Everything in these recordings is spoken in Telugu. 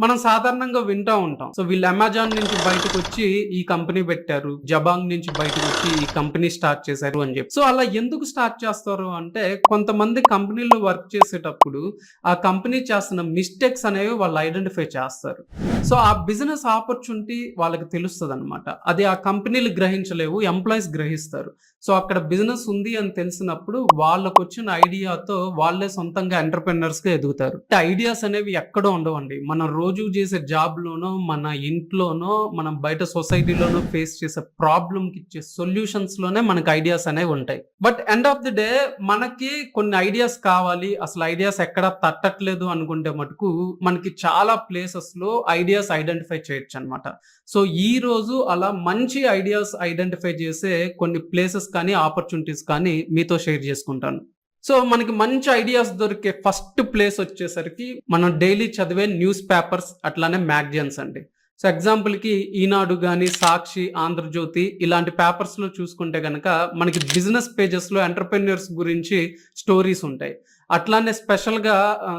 మనం సాధారణంగా వింటా ఉంటాం. సో వీళ్ళు అమెజాన్ నుంచి బయటకొచ్చి ఈ కంపెనీ పెట్టారు. జబాంగ్ నుంచి బయటకొచ్చి ఈ కంపెనీ స్టార్ట్ చేశారు అని చెప్పి. సో అలా ఎందుకు స్టార్ట్ చేస్తారు అంటే కొంతమంది కంపెనీలో వర్క్ చేసేటప్పుడు ఆ కంపెనీ చేస్తున్న మిస్టేక్స్ అనేవి వాళ్ళు ఐడెంటిఫై చేస్తారు. సో ఆ బిజినెస్ ఆపర్చునిటీ వాళ్ళకి తెలుస్తదనమాట. అది ఆ కంపెనీలు గ్రహించలేవు. ఎంప్లాయీస్ గ్రహిస్తారు. సో అక్కడ బిజినెస్ ఉంది అని తెలిసినప్పుడు వాళ్ళకొచ్చిన ఐడియాతో వాళ్ళే సొంతంగా ఎంటర్‌ప్రెన్యూర్స్‌గా ఎదుగుతారు. ఐడియాస్ అనేవి ఎక్కడో ఉండవండి. మనం రోజు చేసే జాబ్‌లోనో, మన ఇంట్లోనో, మనం బయట సొసైటీలోనో ఫేస్ చేసే ప్రాబ్లమ్‌కి ఇచ్చే సొల్యూషన్స్‌లోనే మనకు ఐడియాస్ అనేవి ఉంటాయి. But end of the day మనకి కొన్ని ఐడియాస్ కావాలి. అసలు ఐడియాస్ ఎక్కడ తట్టట్లేదు అనుకుంటే మటుకు మనకి చాలా ప్లేసెస్‌లో ఐడియాస్ ఐడెంటిఫై చేయొచ్చనమాట. సో ఈరోజు అలా మంచి ఐడియాస్ ఐడెంటిఫై చేసే కొన్ని ప్లేసెస్ కానీ, ఆపర్చునిటీస్ కానీ మీతో షేర్ చేసుకుంటాను. సో మనకి మంచి ఐడియాస్ దొరికే ఫస్ట్ ప్లేస్ వచ్చేసరికి మనం డైలీ చదివే న్యూస్ పేపర్స్ అట్లానే మ్యాగజైన్స్ అండి. సో ఎగ్జాంపుల్‌కి ఈనాడు గాని, సాక్షి, ఆంధ్రజ్యోతి ఇలాంటి పేపర్స్‌లో చూసుకుంటే గనక మనకి బిజినెస్ పేజెస్‌లో ఎంటర్‌ప్రెన్యూర్స్ గురించి స్టోరీస్ ఉంటాయి. అట్లానే స్పెషల్‌గా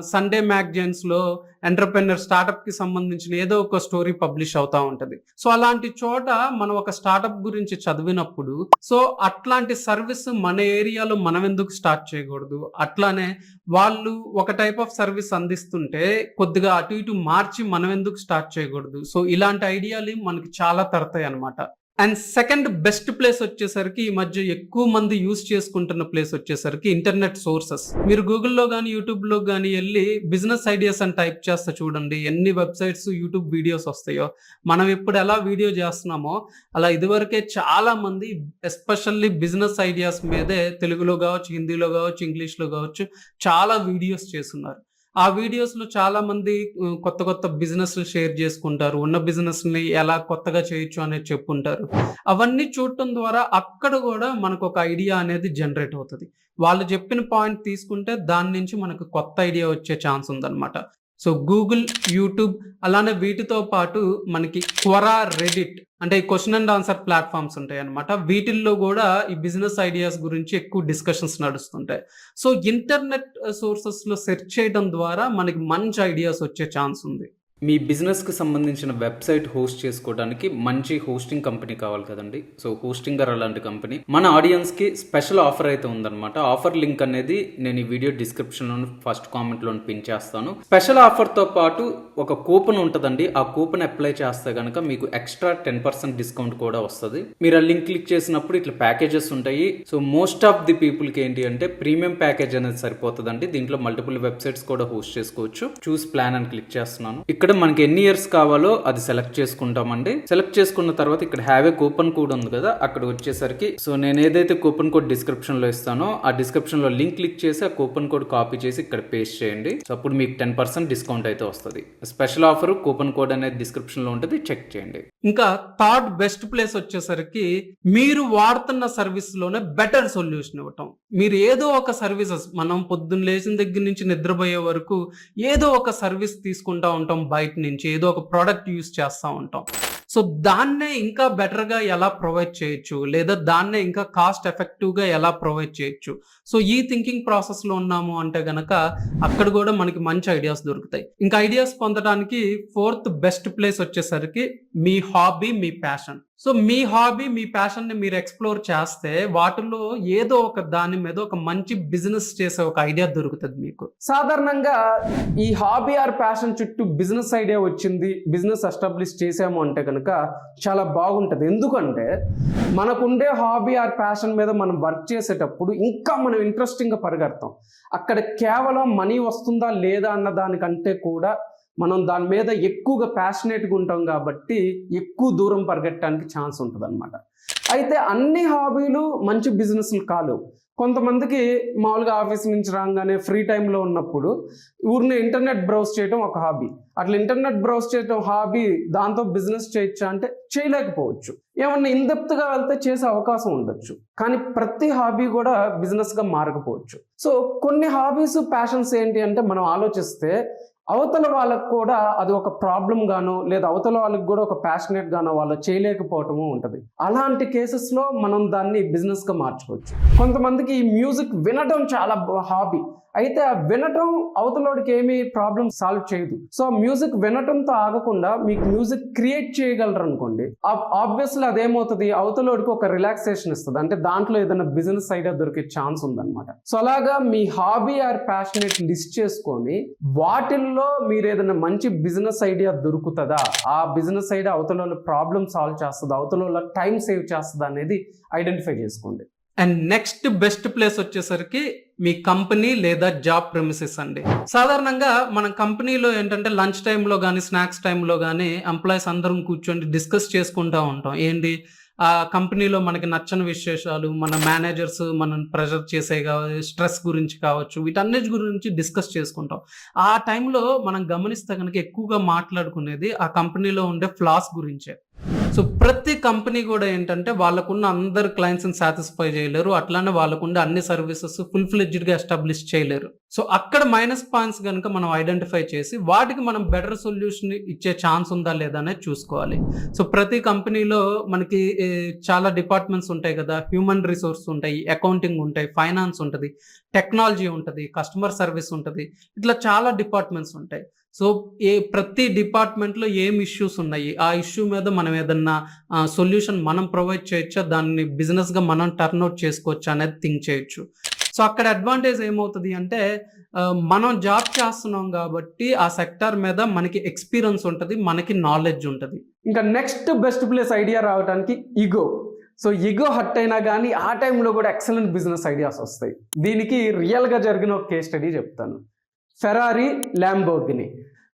సండే మ్యాగజైన్స్‌లో ఎంటర్‌ప్రెన్యూర్ స్టార్టప్‌కి సంబంధించిన ఏదో ఒక స్టోరీ పబ్లిష్ అవుతా ఉంటది. సో అలాంటి చోట మనం ఒక స్టార్టప్ గురించి చదివినప్పుడు సో అట్లాంటి సర్విస్ మన ఏరియాలో మనం ఎందుకు స్టార్ట్ చేయకూడదు? అట్లానే వాళ్ళు ఒక టైప్ ఆఫ్ సర్విస్ అందిస్తుంటే కొద్దిగా అటు ఇటు మార్చి మనం ఎందుకు స్టార్ట్ చేయకూడదు? సో ఇలాంటి ఐడియాలు మనకి చాలా తడతాయన్నమాట. అండ్ సెకండ్ బెస్ట్ ప్లేస్ వచ్చేసరికి ఈ మధ్య ఎక్కువ మంది యూజ్ చేసుకుంటున్న ప్లేస్ వచ్చేసరికి ఇంటర్నెట్ సోర్సెస్. మీరు గూగుల్‌లో గాని, యూట్యూబ్‌లో గాని ఎళ్లి బిజినెస్ ఐడియాస్ అని టైప్ చేస్తే చూడండి ఎన్ని వెబ్‌సైట్స్, యూట్యూబ్ వీడియోస్ వస్తాయో. మనం ఇప్పుడు ఎలా వీడియో చేస్తున్నామో అలా ఇదివరకే చాలా మంది ఎస్పెషల్లీ బిజినెస్ ఐడియాస్ మీదే తెలుగులో కావచ్చు, హిందీలో కావచ్చు, ఇంగ్లీష్‌లో కావచ్చు చాలా వీడియోస్ చేసున్నారు. ఆ వీడియోస్‌లో చాలామంది కొత్త కొత్త బిజినెస్‌లు షేర్ చేసుకుంటారు. ఉన్న బిజినెస్‌ని ఎలా కొత్తగా చేయొచ్చు అనేది చెప్పుంటారు. అవన్నీ చూడటం ద్వారా అక్కడ గూడా మనకొక ఐడియా అనేది జనరేట్ అవుతది. వాళ్ళు చెప్పిన పాయింట్ తీసుకుంటే దాని నుంచి మనకు కొత్త ఐడియా వచ్చే ఛాన్స్ ఉందన్నమాట. సో గూగుల్, యూట్యూబ్ అలానే వీటితో పాటు మనకి క్వొరా, రెడిట్ అంటే ఈ క్వెషన్ అండ్ ఆన్సర్ ప్లాట్‌ఫార్మ్స్ ఉంటాయన్నమాట. వీటిల్లో గూడా ఈ బిజినెస్ ఐడియాస్ గురించి ఎక్కువ డిస్కషన్స్ నడుస్తుంటాయి. సో ఇంటర్నెట్ సోర్సెస్‌లో సెర్చ్ చేయడం ద్వారా మనకి మంచి ఐడియాస్ వచ్చే ఛాన్స్ ఉంది. మీ బిజినెస్‌కి సంబంధించిన వెబ్‌సైట్ హోస్ట్ చేసుకోవడానికి మంచి హోస్టింగ్ కంపెనీ కావాలి కదండీ! సో హోస్టింగర్ అలాంటి కంపెనీ మన ఆడియన్స్‌కి స్పెషల్ ఆఫర్ అయితే ఉందన్నమాట. ఆఫర్ లింక్ అనేది నేను ఈ వీడియో డిస్క్రిప్షన్‌లోను ఫస్ట్ కామెంట్‌లోను పిన్ చేస్తాను. స్పెషల్ ఆఫర్‌తో పాటు ఒక కూపన్ ఉంటదండి. ఆ కూపన్ అప్లై చేస్తే గనక మీకు ఎక్స్ట్రా 10% డిస్కౌంట్ కూడా వస్తది. మీరు ఆ లింక్ క్లిక్ చేసినప్పుడు ఇట్లా ప్యాకేజెస్ ఉంటాయి. సో మోస్ట్ ఆఫ్ ది పీపుల్‌కి ఏంటి అంటే ప్రీమియం ప్యాకేజ్ అనేది సరిపోతదండి. దీంట్లో మల్టిపుల్ వెబ్‌సైట్స్ కూడా హోస్ట్ చేసుకోవచ్చు. చూస్ ప్లాన్ అని క్లిక్ చేస్తున్నాను. ఇక్కడ మనకి ఎన్ని ఇయర్స్ కావాలో అది సెలెక్ట్ చేసుకుంటామండి. సెలెక్ట్ చేసుకున్న తర్వాత ఇక్కడ హ్యావ్ ఏ కూపన్ కోడ్ ఉంది కదా, అక్కడ వచ్చేసరికి సో నేను ఏదైతే కూపన్ కోడ్ డిస్క్రిప్షన్ లో ఇస్తానో ఆ డిస్క్రిప్షన్ లో లింక్ క్లిక్ చేసి ఆ కూపన్ కోడ్ కాపీ చేసి ఇక్కడ పేస్ట్ చేయండి. సో అప్పుడు మీకు 10% డిస్కౌంట్ అయితే వస్తుంది. స్పెషల్ ఆఫర్ కూపన్ కోడ్ అనేది డిస్క్రిప్షన్ లో ఉంటుంది, చెక్ చేయండి. ఇంకా థర్డ్ బెస్ట్ ప్లేస్ వచ్చేసరికి మీరు వాడుతున్న సర్వీస్ లోనే బెటర్ సొల్యూషన్ ఇవ్వటం. మీరు ఏదో ఒక సర్వీసెస్ మనం పొద్దున్న లేచిన దగ్గర నుంచి నిద్రపోయే వరకు ఏదో ఒక సర్వీస్ తీసుకుంటా ఉంటాం. బయట నుంచి ఏదో ఒక ప్రోడక్ట్ యూజ్ చేస్తా ఉంటాం. సో దాన్నే ఇంకా బెటర్‌గా ఎలా ప్రొవైడ్ చేయొచ్చు? లేదా దాన్నే ఇంకా కాస్ట్ ఎఫెక్టివ్‌గా ఎలా ప్రొవైడ్ చేయొచ్చు? సో ఈ థింకింగ్ ప్రాసెస్‌లో ఉన్నాము అంటే గనక అక్కడ గూడా మనకి మంచి ఐడియాస్ దొరుకుతాయి. ఇంకా ఐడియాస్ పొందడానికి ఫోర్త్ బెస్ట్ ప్లేస్ వచ్చేసరికి మీ హాబీ, మీ ప్యాషన్. సో మీ హాబీ, మీ ప్యాషన్‌ని మీరు ఎక్స్‌ప్లోర్ చేస్తే వాటిల్లో ఏదో ఒక దాని మీద ఒక మంచి బిజినెస్ చేసే ఒక ఐడియా దొరుకుతది మీకు. సాధారణంగా ఈ హాబీ ఆర్ ప్యాషన్ చుట్టూ బిజినెస్ ఐడియా వచ్చింది, బిజినెస్ ఎస్టాబ్లిష్ చేసాము అంటే కనుక చాలా బాగుంటది. ఎందుకంటే మనకుండే హాబీ ఆర్ ప్యాషన్ మీద మనం వర్క్ చేసేటప్పుడు ఇంకా మనం ఇంట్రెస్టింగ్‌గా పరిగెడతాం. అక్కడ కేవలం మనీ వస్తుందా లేదా అన్న దానికంటే కూడా మనం దాని మీద ఎక్కువగా ప్యాషనేట్గా ఉంటాం కాబట్టి ఎక్కువ దూరం పరిగెట్టడానికి ఛాన్స్ ఉంటుందన్నమాట. అయితే అన్ని హాబీలు మంచి బిజినెస్లు కాలేవు. కొంతమందికి మామూలుగా ఆఫీస్ నుంచి రాగానే ఫ్రీ టైంలో ఉన్నప్పుడు ఊరిని ఇంటర్నెట్ బ్రౌజ్ చేయడం ఒక హాబీ. అట్లా ఇంటర్నెట్ బ్రౌజ్ చేయడం హాబీ, దాంతో బిజినెస్ చేయొచ్చా అంటే చేయలేకపోవచ్చు. ఏమన్నా ఇన్‌డెప్త్‌గా వెళ్తే చేసే అవకాశం ఉండొచ్చు. కానీ ప్రతి హాబీ కూడా బిజినెస్‌గా మారకపోవచ్చు. సో కొన్ని హాబీస్, ప్యాషన్స్ ఏంటి అంటే మనం ఆలోచిస్తే అవతల వాళ్ళకు కూడా అది ఒక ప్రాబ్లం గానో లేదా అవతల వాళ్ళకి కూడా ఒక ప్యాషనేట్ గానో వాళ్ళు చేయలేకపోవటము ఉంటుంది. అలాంటి కేసెస్లో మనం దాన్ని బిజినెస్గా మార్చుకోవచ్చు. కొంతమందికి ఈ మ్యూజిక్ వినడం చాలా హాబీ. అయితే ఆ వినటం అవతలోడికి ఏమీ ప్రాబ్లం సాల్వ్ చేయదు. సో మ్యూజిక్ వినటంతో ఆగకుండా మీకు మ్యూజిక్ క్రియేట్ చేయగలరు అనుకోండి, ఆబ్వియస్లీ అదేమవుతుంది, అవతలోడికి ఒక రిలాక్సేషన్ ఇస్తుంది. అంటే దాంట్లో ఏదైనా బిజినెస్ ఐడియా దొరికే ఛాన్స్ ఉందన్నమాట. సో అలాగా మీ హాబీ ఆర్ ప్యాషనేట్ లిస్ట్ చేసుకొని వాటిల్లో మీరు ఏదైనా మంచి బిజినెస్ ఐడియా దొరుకుతుందా, ఆ బిజినెస్ ఐడియా అవతల ప్రాబ్లమ్ సాల్వ్ చేస్తుందా, అవతల టైం సేవ్ చేస్తుందా అనేది ఐడెంటిఫై చేసుకోండి. అండ్ నెక్స్ట్ బెస్ట్ ప్లేస్ వచ్చేసరికి మీ కంపెనీ లేదా జాబ్ ప్రెమిసెస్ అండి. సాధారణంగా మన కంపెనీలో ఏంటంటే లంచ్ టైంలో కానీ స్నాక్స్ టైంలో కానీ ఎంప్లాయీస్ అందరం కూర్చొని డిస్కస్ చేసుకుంటూ ఉంటాం. ఏంటి ఆ కంపెనీలో మనకి నచ్చని విశేషాలు, మన మేనేజర్స్ మనం ప్రెషర్ చేసే కావచ్చు, స్ట్రెస్ గురించి కావచ్చు, వీటన్నిటి గురించి డిస్కస్ చేసుకుంటాం. ఆ టైంలో మనం గమనిస్తే కనుక ఎక్కువగా మాట్లాడుకునేది ఆ కంపెనీలో ఉండే ఫ్లాస్ గురించే. సో ప్రతి కంపెనీ కూడా ఏంటంటే వాళ్ళకున్న అందరు క్లయింట్స్ని సాటిస్ఫై చేయలేరు, అట్లానే వాళ్ళకున్న అన్ని సర్వీసెస్ ఫుల్ ఫ్లెడ్జ్డ్గా ఎస్టాబ్లిష్ చేయలేరు. సో అక్కడ మైనస్ పాయింట్స్ కనుక మనం ఐడెంటిఫై చేసి వాటికి మనం బెటర్ సొల్యూషన్ ఇచ్చే ఛాన్స్ ఉందా లేదా అనేది చూసుకోవాలి. సో ప్రతి కంపెనీలో మనకి చాలా డిపార్ట్మెంట్స్ ఉంటాయి కదా, హ్యూమన్ రిసోర్స్ ఉంటాయి, అకౌంటింగ్ ఉంటాయి, ఫైనాన్స్ ఉంటుంది, టెక్నాలజీ ఉంటుంది, కస్టమర్ సర్వీస్ ఉంటుంది, ఇట్లా చాలా డిపార్ట్మెంట్స్ ఉంటాయి. సో ప్రతి డిపార్ట్మెంట్లో ఏం ఇష్యూస్ ఉన్నాయి, ఆ ఇష్యూ మీద మనం ఏదన్నా సొల్యూషన్ మనం ప్రొవైడ్ చేయొచ్చా, దాన్ని బిజినెస్గా మనం టర్న్అవుట్ చేసుకోవచ్చా అనేది థింక్ చేయొచ్చు. సో అక్కడ అడ్వాంటేజ్ ఏమవుతుంది అంటే మనం జాబ్ చేస్తున్నాం కాబట్టి ఆ సెక్టార్ మీద మనకి ఎక్స్పీరియన్స్ ఉంటుంది, మనకి నాలెడ్జ్ ఉంటుంది. ఇంకా నెక్స్ట్ బెస్ట్ ప్లేస్ ఐడియా రావడానికి ఈగో. సో ఈగో హర్ట్ అయినా కానీ ఆ టైంలో కూడా ఎక్సలెంట్ బిజినెస్ ఐడియాస్ వస్తాయి. దీనికి రియల్గా జరిగిన ఒక కేస్ స్టడీ చెప్తాను. Ferrari, Lamborghini.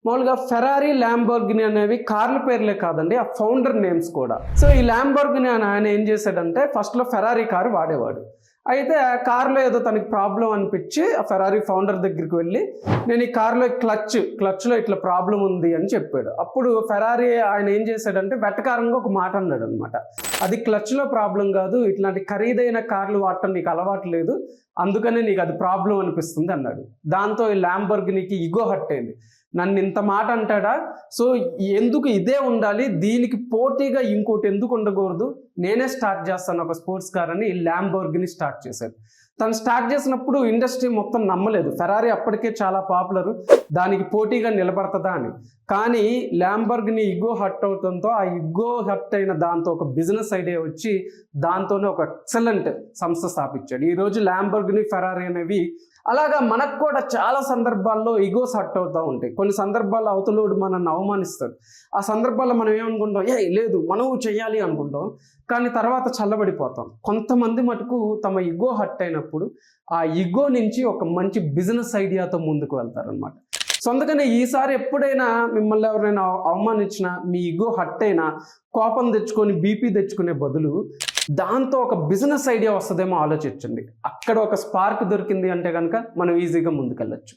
మామూలుగా ఫెరారీ, ల్యాంబోర్గిని అనేవి కార్ల పేర్లే కాదండి, ఆ ఫౌండర్ నేమ్స్ కూడా. సో ఈ ల్యాంబోర్గిని ఆయన ఏం చేశాడంటే ఫస్ట్లో ఫెరారీ కారు వాడేవాడు. అయితే ఆ కార్లో ఏదో తనకి ప్రాబ్లం అనిపించి ఆ ఫెరారీ ఫౌండర్ దగ్గరికి వెళ్ళి నేను ఈ కార్లో క్లచ్లో ఇట్లా ప్రాబ్లం ఉంది అని చెప్పాడు. అప్పుడు ఫెరారీ ఆయన ఏం చేశాడంటే వెటకారంగా ఒక మాట అన్నాడు అనమాట, అది క్లచ్లో ప్రాబ్లం కాదు, ఇట్లాంటి ఖరీదైన కార్లు వాడటం నీకు అలవాటు లేదు, అందుకనే నీకు అది ప్రాబ్లం అనిపిస్తుంది అన్నాడు. దాంతో ఈ ల్యాంబోర్గినికి ఈగో హర్ట్ అయింది. నన్ను ఇంత మాట అంటాడా, సో ఎందుకు ఇదే ఉండాలి, దీనికి పోటీగా ఇంకోటి ఎందుకు ఉండకూడదు, నేనే స్టార్ట్ చేస్తాను ఒక స్పోర్ట్స్ కార్ అని ల్యాంబోర్గిని స్టార్ట్ చేశాడు. తను స్టార్ట్ చేసినప్పుడు ఇండస్ట్రీ మొత్తం నమ్మలేదు, ఫెరారీ అప్పటికే చాలా పాపులర్, దానికి పోటీగా నిలబడుతుందా అని. కానీ ల్యాంబోర్గిని ఇగో హర్ట్ అవడంతో ఆ ఇగో హర్ట్ అయిన దాంతో ఒక బిజినెస్ ఐడియా వచ్చి దాంతోనే ఒక ఎక్సలెంట్ సంస్థ స్థాపించాడు. ఈరోజు ల్యాంబోర్గిని, ఫెరారీ అనేవి అలాగా మనకు కూడా చాలా సందర్భాల్లో ఈగోస్ హర్ట్ అవుతూ ఉంటాయి. కొన్ని సందర్భాల్లో అవతలోడు మనల్ని అవమానిస్తాడు. ఆ సందర్భాల్లో మనం ఏమనుకుంటాం, లేదు మనం చెయ్యాలి అనుకుంటాం, కానీ తర్వాత చల్లబడిపోతాం. కొంతమంది మటుకు తమ ఈగో హర్ట్ అయినప్పుడు ఆ ఈగో నుంచి ఒక మంచి బిజినెస్ ఐడియాతో ముందుకు వెళ్తారనమాట. సో అందుకనే ఈసారి ఎప్పుడైనా మిమ్మల్ని ఎవరైనా అవమానించినా, మీ ఈగో హర్ట్ అయినా కోపం తెచ్చుకొని బీపీ తెచ్చుకునే బదులు దాంతో ఒక బిజినెస్ ఐడియా వస్తుందేమో ఆలోచించండి. అక్కడ ఒక స్పార్క్ దొరికింది అంటే కనుక మనం ఈజీగా ముందుకెళ్ళచ్చు.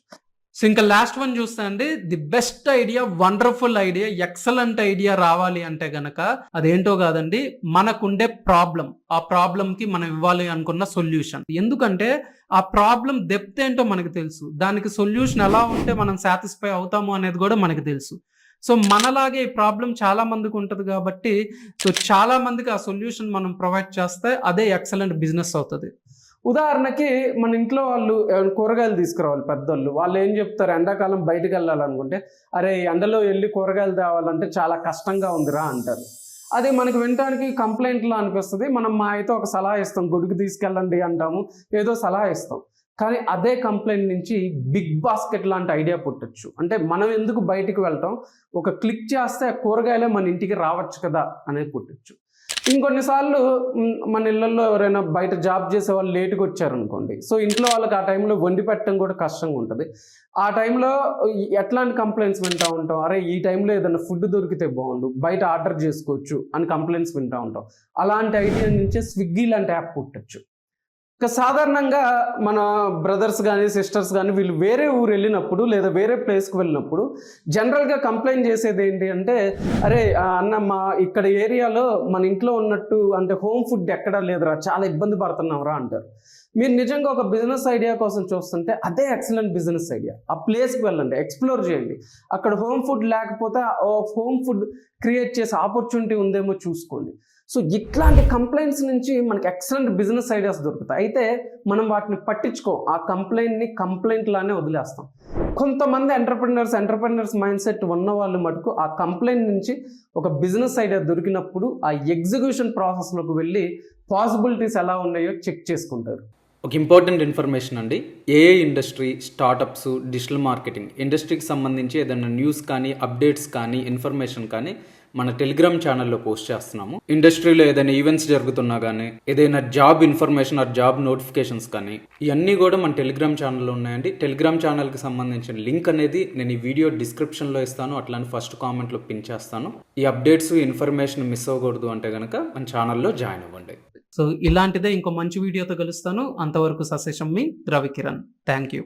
సో ఇంకా లాస్ట్ వన్ చూస్తే అండి, the best idea, wonderful idea, excellent idea రావాలి అంటే గనక అదేంటో కాదండి, మనకుండే ప్రాబ్లం, ఆ ప్రాబ్లంకి మనం ఇవ్వాలి అనుకున్న సొల్యూషన్. ఎందుకంటే ఆ ప్రాబ్లం డెప్త్ ఏంటో మనకు తెలుసు, దానికి సొల్యూషన్ ఎలా ఉంటే మనం సాటిస్ఫై అవుతాము అనేది కూడా మనకు తెలుసు. సో మనలాగే ఈ ప్రాబ్లం చాలా మందికి ఉంటుంది కాబట్టి సో చాలా మందికి ఆ సొల్యూషన్ మనం ప్రొవైడ్ చేస్తే అదే ఎక్సలెంట్ బిజినెస్ అవుతుంది. ఉదాహరణకి మన ఇంట్లో వాళ్ళు కూరగాయలు తీసుకురావాలి, పెద్దోళ్ళు, వాళ్ళు ఏం చెప్తారు, ఎండాకాలం బయటకు వెళ్ళాలనుకుంటే అరే ఎండలో వెళ్ళి కూరగాయలు తేవాలంటే చాలా కష్టంగా ఉందిరా అంటారు. అది మనకు వినడానికి కంప్లైంట్లో అనిపిస్తుంది. మనం మా అయితే ఒక సలహా ఇస్తాం, గుడికి తీసుకెళ్ళండి అంటాము, ఏదో సలహా ఇస్తాం. కానీ అదే కంప్లైంట్ నుంచి బిగ్ బాస్కెట్ లాంటి ఐడియా పుట్టచ్చు. అంటే మనం ఎందుకు బయటికి వెళ్తాం, ఒక క్లిక్ చేస్తే కూరగాయలే మన ఇంటికి రావచ్చు కదా అనేది పుట్టచ్చు. ఇంకొన్నిసార్లు మన ఇళ్ళల్లో ఎవరైనా బయట జాబ్ చేసే వాళ్ళు లేటుగా వచ్చారనుకోండి, సో ఇంట్లో వాళ్ళకి ఆ టైంలో వండి పెట్టడం కూడా కష్టంగా ఉంటుంది. ఆ టైంలో ఎట్లాంటి కంప్లైంట్స్ వింటూ ఉంటాం, అరే ఈ టైంలో ఏదైనా ఫుడ్ దొరికితే బాగుండు, బయట ఆర్డర్ చేసుకోవచ్చు అని కంప్లైంట్స్ వింటూ ఉంటాం. అలాంటి ఐడియా నుంచే స్విగ్గీ లాంటి యాప్ పుట్టచ్చు. ఇక సాధారణంగా మన బ్రదర్స్ కానీ సిస్టర్స్ కానీ వీళ్ళు వేరే ఊరు వెళ్ళినప్పుడు లేదా వేరే ప్లేస్కి వెళ్ళినప్పుడు జనరల్గా కంప్లైంట్ చేసేది ఏంటి అంటే, అరే అన్న మా ఇక్కడ ఏరియాలో మన ఇంట్లో ఉన్నట్టు అంటే హోమ్ ఫుడ్ ఎక్కడా లేదురా, చాలా ఇబ్బంది పడుతున్నాంరా అంటారు. మీరు నిజంగా ఒక బిజినెస్ ఐడియా కోసం చూస్తుంటే అదే ఎక్సలెంట్ బిజినెస్ ఐడియా. ఆ ప్లేస్కి వెళ్ళండి, ఎక్స్ప్లోర్ చేయండి. అక్కడ హోమ్ ఫుడ్ లేకపోతే హోమ్ ఫుడ్ క్రియేట్ చేసే ఆపర్చునిటీ ఉందేమో చూసుకోండి. సో ఇట్లాంటి కంప్లైంట్స్ నుంచి మనకి ఎక్సలెంట్ బిజినెస్ ఐడియాస్ దొరుకుతాయి. అయితే మనం వాటిని పట్టించుకోం, ఆ కంప్లైంట్ లానే వదిలేస్తాం. కొంతమంది ఎంటర్ప్రెనర్స్ మైండ్ సెట్ ఉన్న వాళ్ళు మటుకు ఆ కంప్లైంట్ నుంచి ఒక బిజినెస్ ఐడియా దొరికినప్పుడు ఆ ఎగ్జిక్యూషన్ ప్రాసెస్లోకి వెళ్ళి పాసిబిలిటీస్ ఎలా ఉన్నాయో చెక్ చేసుకుంటారు. ఒక ఇంపార్టెంట్ ఇన్ఫర్మేషన్ అండి, AI industry, startups, digital marketing ఇండస్ట్రీకి సంబంధించి ఏదైనా న్యూస్ కానీ, అప్డేట్స్ కానీ, ఇన్ఫర్మేషన్ కానీ మన టెలిగ్రామ్ ఛానల్లో పోస్ట్ చేస్తున్నాము. ఇండస్ట్రీలో ఏదైనా ఈవెంట్స్ జరుగుతున్నా కానీ, ఏదైనా job information are job notifications కానీ, ఇవన్నీ కూడా మన టెలిగ్రామ్ ఛానల్లో ఉన్నాయండి. టెలిగ్రామ్ ఛానల్కి సంబంధించిన లింక్ అనేది నేను ఈ వీడియో డిస్క్రిప్షన్లో ఇస్తాను, అట్లానే ఫస్ట్ కామెంట్లో పిన్ చేస్తాను. ఈ అప్డేట్స్, ఇన్ఫర్మేషన్ మిస్ అవ్వకూడదు అంటే కనుక మన ఛానల్లో జాయిన్ అవ్వండి. సో ఇలాంటిదే ఇంకో మంచి వీడియోతో కలుస్తాను. అంతవరకు సశేషం మీ రవికిరణ్. Thank you.